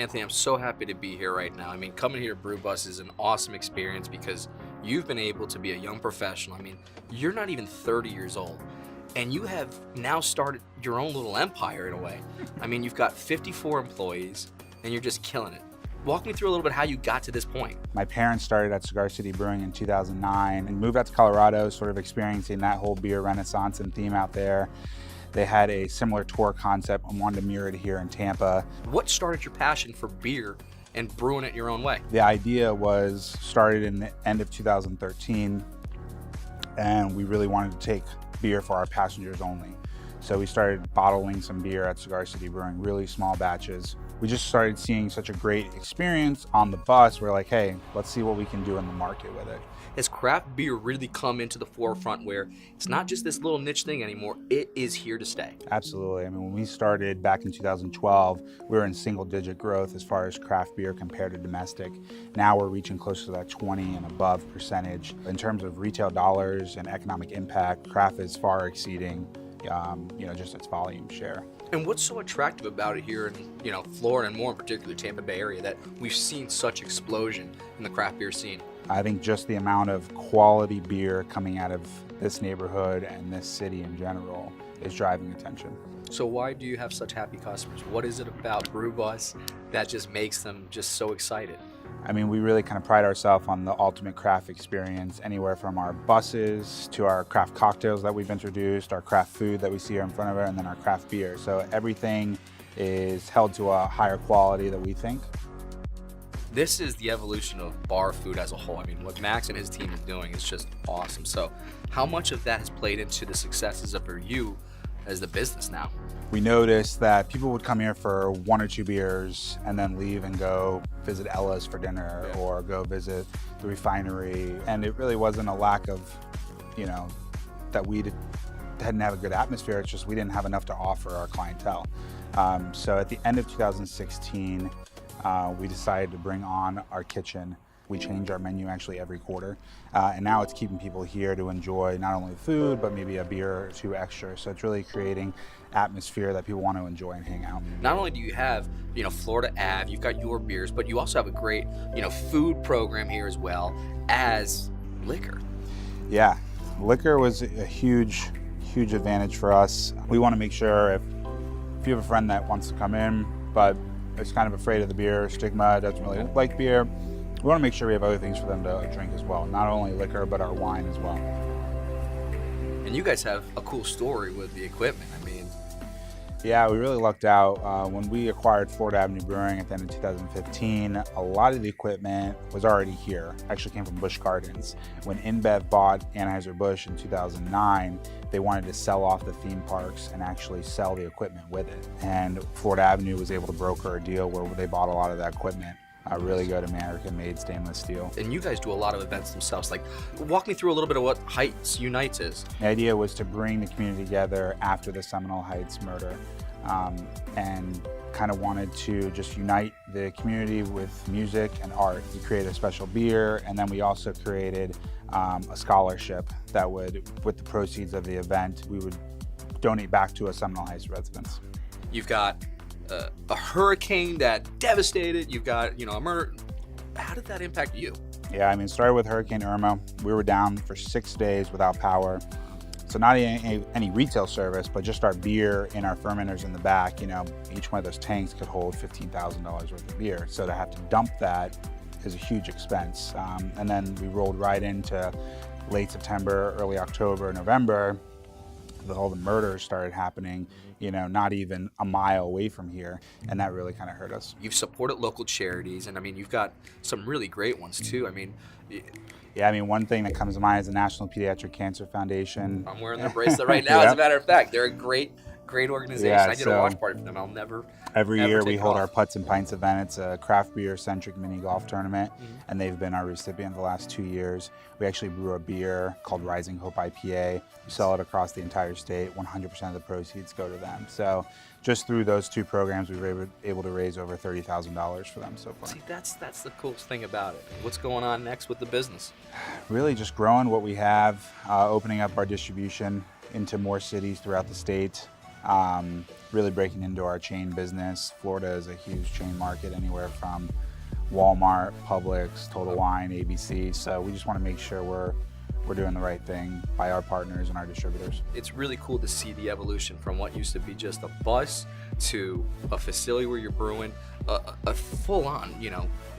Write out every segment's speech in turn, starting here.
Anthony, I'm so happy to be here right now. I mean, coming here to Brew Bus is an awesome experience because you've been able to be a young professional. I mean, you're not even 30 years old, and you have now started your own little empire in a way. I mean, you've got 54 employees, and you're just killing it. Walk me through a little bit how you got to this point. My parents started at Cigar City Brewing in 2009 and moved out to Colorado, sort of experiencing that whole beer renaissance and theme out there. They had a similar tour concept and wanted to mirror it here in Tampa. What started your passion for beer and brewing it your own way? The idea was started in the end of 2013, and we really wanted to take beer for our passengers only. So we started bottling some beer at Cigar City Brewing, really small batches. We just started seeing such a great experience on the bus. We're like, hey, let's see what we can do in the market with it. Has craft beer really come into the forefront where it's not just this little niche thing anymore, it is here to stay? Absolutely. I mean, when we started back in 2012, we were in single-digit growth as far as craft beer compared to domestic. Now we're reaching close to that 20 and above percentage. In terms of retail dollars and economic impact, craft is far exceeding just its volume share. And what's so attractive about it here in, Florida and more in particular Tampa Bay area that we've seen such explosion in the craft beer scene? I think just the amount of quality beer coming out of this neighborhood and this city in general is driving attention. So why do you have such happy customers? What is it about Brew Bus that just makes them just so excited? I mean, we really kind of pride ourselves on the ultimate craft experience, anywhere from our buses to our craft cocktails that we've introduced, our craft food that we see here in front of it, and then our craft beer. So everything is held to a higher quality that we think. This is the evolution of bar food as a whole. I mean, what Max and his team is doing is just awesome. So how much of that has played into the successes of you as the business now? We noticed that people would come here for 1 or 2 beers and then leave and go visit Ella's for dinner or go visit the refinery. And it really wasn't a lack of, that we didn't have a good atmosphere. It's just we didn't have enough to offer our clientele. So at the end of 2016, we decided to bring on our kitchen. We change our menu actually every quarter. And now it's keeping people here to enjoy not only the food, but maybe a beer or 2 extra. So it's really creating atmosphere that people want to enjoy and hang out. Not only do you have, Florida Ave, you've got your beers, but you also have a great, food program here as well as liquor. Yeah, liquor was a huge advantage for us. We want to make sure if you have a friend that wants to come in, but is kind of afraid of the beer stigma, doesn't really like beer, we want to make sure we have other things for them to drink as well. Not only liquor, but our wine as well. And you guys have a cool story with the equipment. Yeah, we really lucked out. When we acquired Florida Avenue Brewing at the end of 2015, a lot of the equipment was already here. Actually came from Busch Gardens. When InBev bought Anheuser-Busch in 2009, they wanted to sell off the theme parks and actually sell the equipment with it. And Florida Avenue was able to broker a deal where they bought a lot of that equipment. Really good American-made stainless steel. And you guys do a lot of events themselves. Like, walk me through a little bit of what Heights Unites is. The idea was to bring the community together after the Seminole Heights murder, and kind of wanted to just unite the community with music and art. We created a special beer, and then we also created a scholarship that would, with the proceeds of the event, we would donate back to a Seminole Heights residents. You've got a hurricane that devastated, you've got, a murder. How did that impact you? Yeah, I mean, it started with Hurricane Irma. We were down for 6 days without power. So not any retail service, but just our beer in our fermenters in the back. Each one of those tanks could hold $15,000 worth of beer. So to have to dump that is a huge expense. And then we rolled right into late September, early October, November. All the murders started happening, not even a mile away from here, and that really kind of hurt us. You've supported local charities, and you've got some really great ones too. Yeah, one thing that comes to mind is the National Pediatric Cancer Foundation. I'm wearing their bracelet right now. As a matter of fact, they're a great organization. Yeah, I did a watch party for them. I'll never. Every year we hold off. our Putts and Pints event. It's a craft beer centric mini golf tournament, and they've been our recipient the last 2 years. We actually brew a beer called Rising Hope IPA. We sell it across the entire state. 100% of the proceeds go to them. So just through those 2 programs, we were able to raise over $30,000 for them so far. See, that's the coolest thing about it. What's going on next with the business? Really just growing what we have, opening up our distribution into more cities throughout the state. really breaking into our chain business. Florida is a huge chain market, anywhere from Walmart, Publix, Total Wine, ABC. So we just want to make sure we're doing the right thing by our partners and our distributors. It's really cool to see the evolution from what used to be just a bus to a facility where you're brewing, a full-on,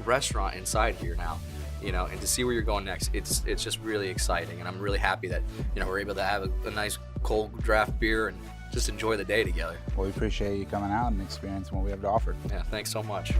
restaurant inside here now, and to see where you're going next, it's just really exciting. And I'm really happy that, we're able to have a nice cold draft beer and just enjoy the day together. Well, we appreciate you coming out and experiencing what we have to offer. Yeah, thanks so much.